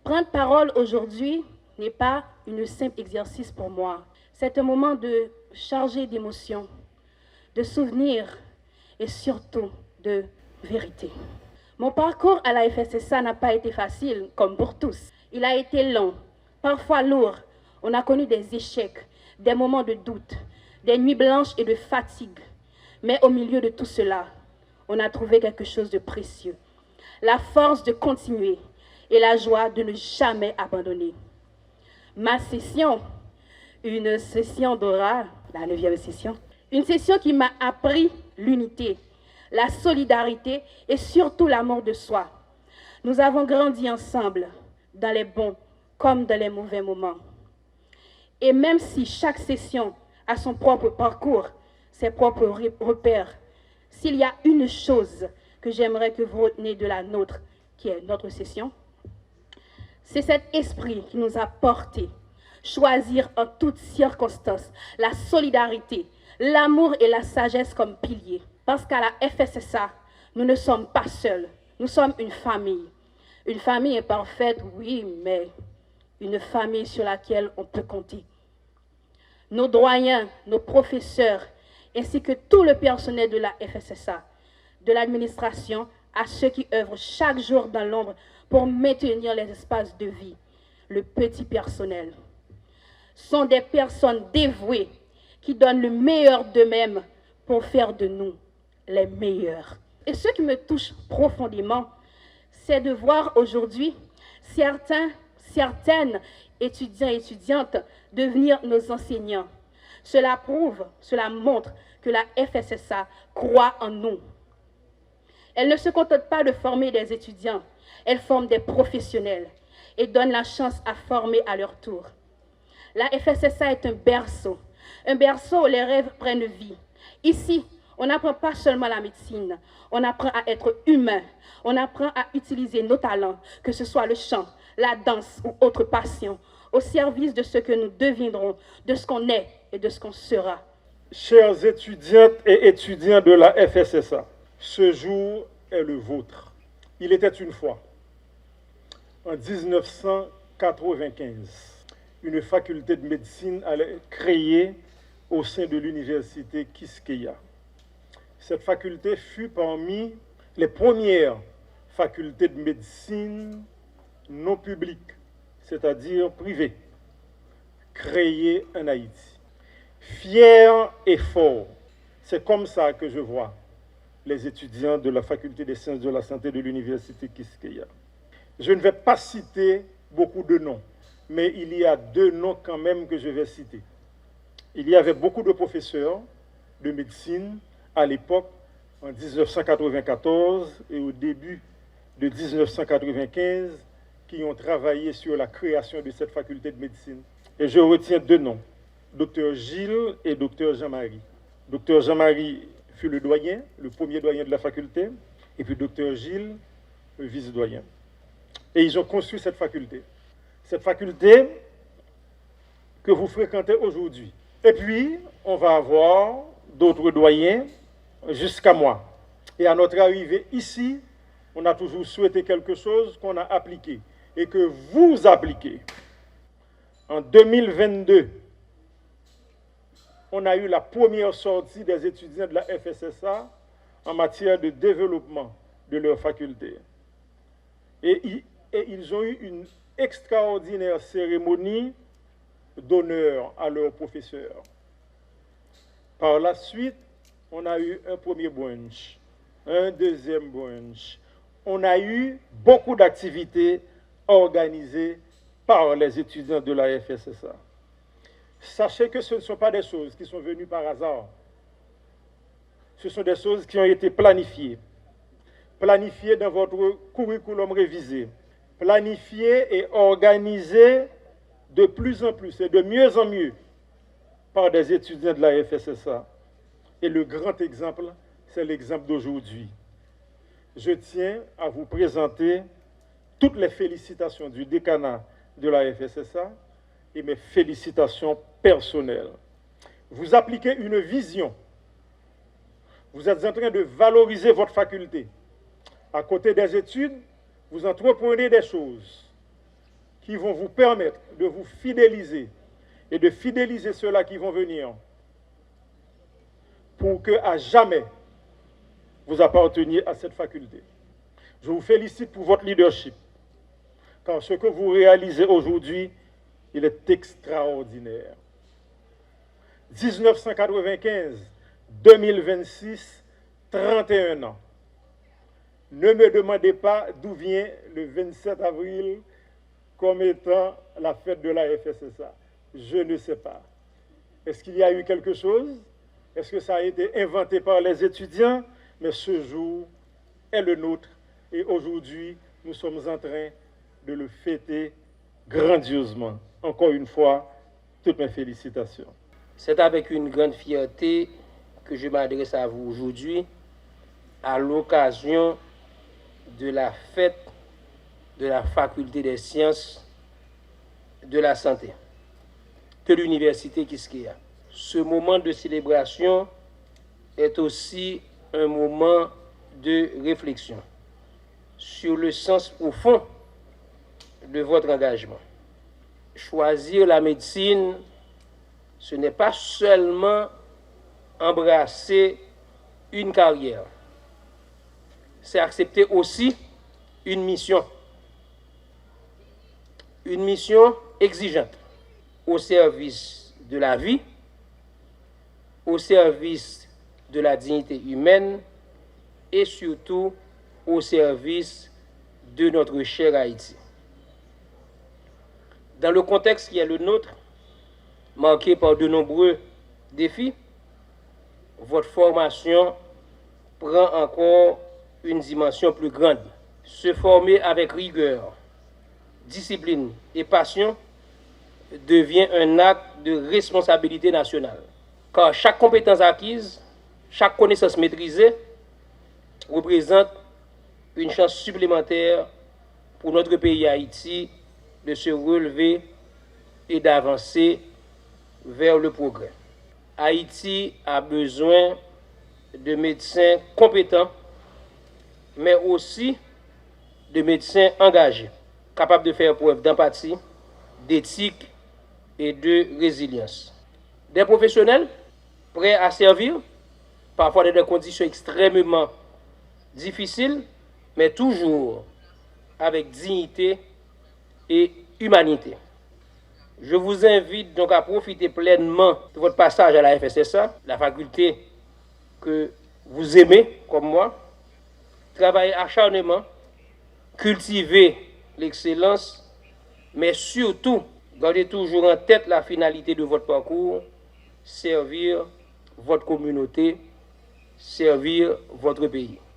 Prendre parole aujourd'hui n'est pas un simple exercice pour moi. C'est un moment de chargé d'émotions, de souvenirs et surtout de vérité. Mon parcours à la FSSA n'a pas été facile, comme pour tous. Il a été long, parfois lourd. On a connu des échecs, des moments de doute, des nuits blanches et de fatigue. Mais au milieu de tout cela, on a trouvé quelque chose de précieux. La force de continuer et la joie de ne jamais abandonner. Ma session, une session d'oral, la 9e session, une session qui m'a appris l'unité, la solidarité et surtout l'amour de soi. Nous avons grandi ensemble, dans les bons comme dans les mauvais moments. Et même si chaque session a son propre parcours, ses propres repères, s'il y a une chose que j'aimerais que vous reteniez de la nôtre, qui est notre session, c'est cet esprit qui nous a portés. Choisir en toutes circonstances la solidarité, l'amour et la sagesse comme piliers. Parce qu'à la FSSA, nous ne sommes pas seuls, nous sommes une famille. Une famille imparfaite, oui, mais une famille sur laquelle on peut compter. Nos doyens, nos professeurs, ainsi que tout le personnel de la FSSA, de l'administration à ceux qui œuvrent chaque jour dans l'ombre pour maintenir les espaces de vie, le petit personnel, sont des personnes dévouées qui donnent le meilleur d'eux-mêmes pour faire de nous les meilleurs. Et ce qui me touche profondément, c'est de voir aujourd'hui certaines étudiants et étudiantes devenir nos enseignants. Cela prouve, cela montre que la FSSA croit en nous. Elle ne se contente pas de former des étudiants, elle forme des professionnels et donne la chance à former à leur tour. La FSSA est un berceau où les rêves prennent vie. Ici, on n'apprend pas seulement la médecine, on apprend à être humain, on apprend à utiliser nos talents, que ce soit le chant, la danse ou autre passion, au service de ce que nous deviendrons, de ce qu'on est et de ce qu'on sera. Chers étudiantes et étudiants de la FSSA, ce jour est le vôtre. Il était une fois, en 1995, une faculté de médecine allait créée au sein de l'université Quisqueya. Cette faculté fut parmi les premières facultés de médecine non publiques, c'est-à-dire privées, créées en Haïti. Fier et fort, c'est comme ça que je vois les étudiants de la faculté des sciences de la santé de l'université Quisqueya. Je ne vais pas citer beaucoup de noms, mais il y a 2 noms quand même que je vais citer. Il y avait beaucoup de professeurs de médecine à l'époque, en 1994 et au début de 1995, qui ont travaillé sur la création de cette faculté de médecine. Et je retiens 2 noms, Dr Gilles et Dr Jean-Marie. Dr Jean-Marie fut le doyen, le premier doyen de la faculté, et puis Dr Gilles, le vice-doyen. Et ils ont construit cette faculté que vous fréquentez aujourd'hui. Et puis, on va avoir d'autres doyens jusqu'à moi. Et à notre arrivée ici, on a toujours souhaité quelque chose qu'on a appliqué et que vous appliquez. En 2022, on a eu la première sortie des étudiants de la FSSA en matière de développement de leur faculté. Et ils ont eu une extraordinaire cérémonie d'honneur à leurs professeurs. Par la suite, on a eu un premier brunch, un deuxième brunch. On a eu beaucoup d'activités organisées par les étudiants de la FSSA. Sachez que ce ne sont pas des choses qui sont venues par hasard. Ce sont des choses qui ont été planifiées dans votre curriculum révisé, planifiées et organisées de plus en plus et de mieux en mieux par des étudiants de la FSSA. Et le grand exemple, c'est l'exemple d'aujourd'hui. Je tiens à vous présenter toutes les félicitations du décanat de la FSSA et mes félicitations personnelles. Vous appliquez une vision. Vous êtes en train de valoriser votre faculté. À côté des études, vous entreprenez des choses. qui vont vous permettre de vous fidéliser et de fidéliser ceux-là qui vont venir pour que à jamais vous apparteniez à cette faculté. Je vous félicite pour votre leadership, car ce que vous réalisez aujourd'hui, il est extraordinaire. 1995, 2026, 31 ans. Ne me demandez pas d'où vient le 27 avril comme étant la fête de la FSSA. Je ne sais pas. Est-ce qu'il y a eu quelque chose? Est-ce que ça a été inventé par les étudiants? Mais ce jour est le nôtre et aujourd'hui, nous sommes en train de le fêter grandiosement. Encore une fois, toutes mes félicitations. C'est avec une grande fierté que je m'adresse à vous aujourd'hui à l'occasion de la fête de la Faculté des sciences de la santé de l'Université Quisqueya. Ce moment de célébration est aussi un moment de réflexion sur le sens profond de votre engagement. Choisir la médecine, ce n'est pas seulement embrasser une carrière, c'est accepter aussi une mission exigeante au service de la vie, au service de la dignité humaine et surtout au service de notre cher Haïti. Dans le contexte qui est le nôtre, marqué par de nombreux défis, votre formation prend encore une dimension plus grande. Se former avec rigueur, discipline et passion devient un acte de responsabilité nationale. Car chaque compétence acquise, chaque connaissance maîtrisée représente une chance supplémentaire pour notre pays Haïti de se relever et d'avancer vers le progrès. Haïti a besoin de médecins compétents, mais aussi de médecins engagés, capables de faire preuve d'empathie, d'éthique et de résilience. Des professionnels prêts à servir, parfois dans des conditions extrêmement difficiles, mais toujours avec dignité et humanité. Je vous invite donc à profiter pleinement de votre passage à la FSSA, la faculté que vous aimez comme moi, travailler acharnement, cultiver l'excellence, mais surtout, gardez toujours en tête la finalité de votre parcours, servir votre communauté, servir votre pays.